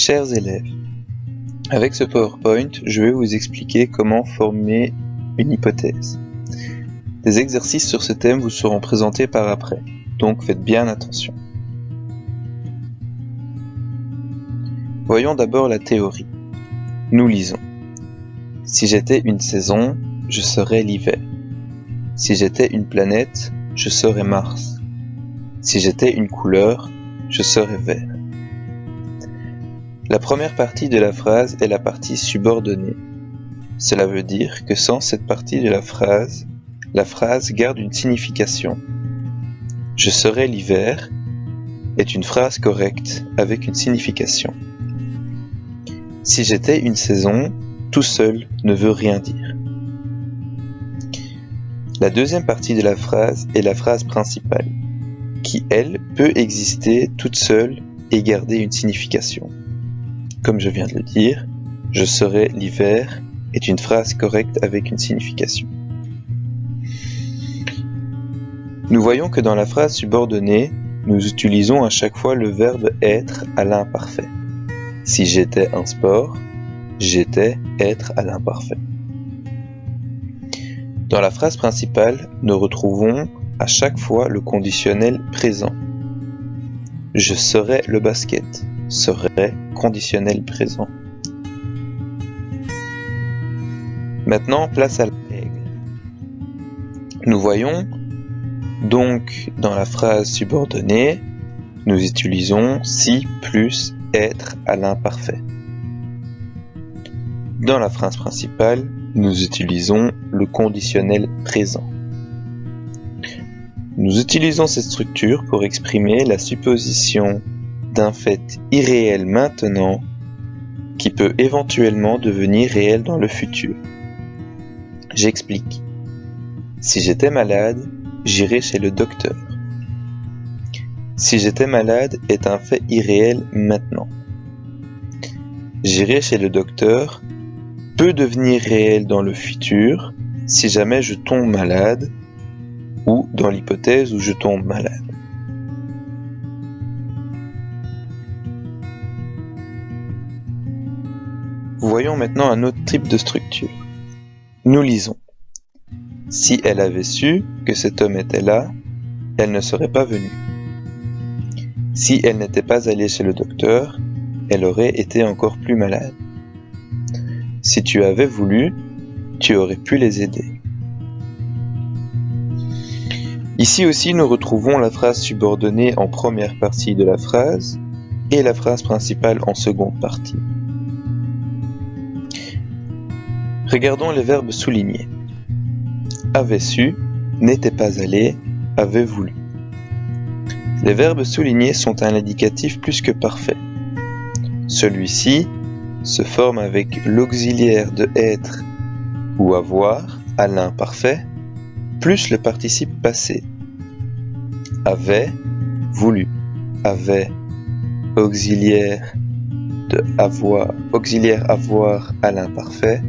Chers élèves, avec ce PowerPoint, je vais vous expliquer comment former une hypothèse. Des exercices sur ce thème vous seront présentés par après, donc faites bien attention. Voyons d'abord la théorie. Nous lisons. Si j'étais une saison, je serais l'hiver. Si j'étais une planète, je serais Mars. Si j'étais une couleur, je serais vert. La première partie de la phrase est la partie subordonnée. Cela veut dire que sans cette partie de la phrase garde une signification. Je serai l'hiver est une phrase correcte avec une signification. Si j'étais une saison, tout seul ne veut rien dire. La deuxième partie de la phrase est la phrase principale, qui, elle, peut exister toute seule et garder une signification. Comme je viens de le dire, je serai l'hiver est une phrase correcte avec une signification. Nous voyons que dans la phrase subordonnée, nous utilisons à chaque fois le verbe être à l'imparfait. Si j'étais un sport, j'étais être à l'imparfait. Dans la phrase principale, nous retrouvons à chaque fois le conditionnel présent. Je serais le basket, serait conditionnel présent. Maintenant, place à la règle. Nous voyons donc dans la phrase subordonnée, nous utilisons si plus être à l'imparfait. Dans la phrase principale, nous utilisons le conditionnel présent. Nous utilisons cette structure pour exprimer la supposition d'un fait irréel maintenant qui peut éventuellement devenir réel dans le futur. J'explique. Si j'étais malade, j'irais chez le docteur. Si j'étais malade est un fait irréel maintenant. J'irai chez le docteur peut devenir réel dans le futur si jamais je tombe malade ou dans l'hypothèse où je tombe malade. Voyons maintenant un autre type de structure. Nous lisons. Si elle avait su que cet homme était là, elle ne serait pas venue. Si elle n'était pas allée chez le docteur, elle aurait été encore plus malade. Si tu avais voulu, tu aurais pu les aider. Ici aussi, nous retrouvons la phrase subordonnée en première partie de la phrase et la phrase principale en seconde partie. Regardons les verbes soulignés. Avait su, n'était pas allé, avait voulu. Les verbes soulignés sont un indicatif plus que parfait. Celui-ci se forme avec l'auxiliaire de être ou avoir à l'imparfait plus le participe passé. Avait voulu. Avait auxiliaire avoir à l'imparfait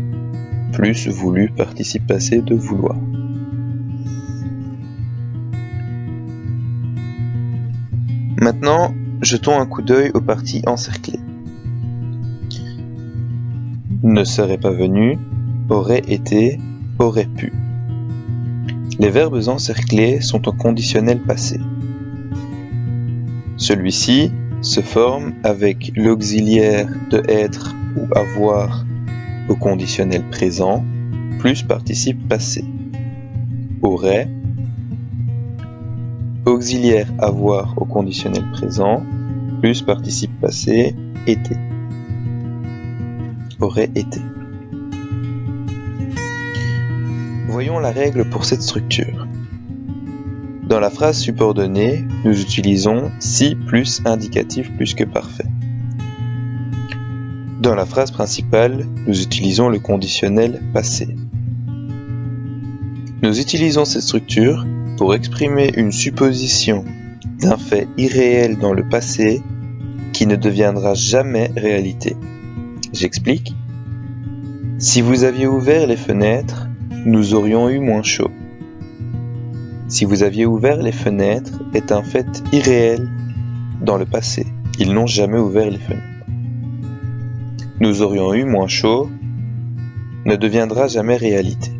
plus voulu participe passé de vouloir. Maintenant, jetons un coup d'œil aux parties encerclées. Ne serait pas venu, aurait été, aurait pu. Les verbes encerclés sont au conditionnel passé. Celui-ci se forme avec l'auxiliaire de être ou avoir au conditionnel présent plus participe passé. Aurait, auxiliaire avoir au conditionnel présent plus participe passé été. Aurait été. Voyons la règle pour cette structure. Dans la phrase subordonnée, nous utilisons si plus indicatif plus que parfait. Dans la phrase principale, nous utilisons le conditionnel passé. Nous utilisons cette structure pour exprimer une supposition d'un fait irréel dans le passé qui ne deviendra jamais réalité. J'explique. Si vous aviez ouvert les fenêtres, nous aurions eu moins chaud. Si vous aviez ouvert les fenêtres est un fait irréel dans le passé. Ils n'ont jamais ouvert les fenêtres. nous aurions eu moins chaud ne deviendra jamais réalité.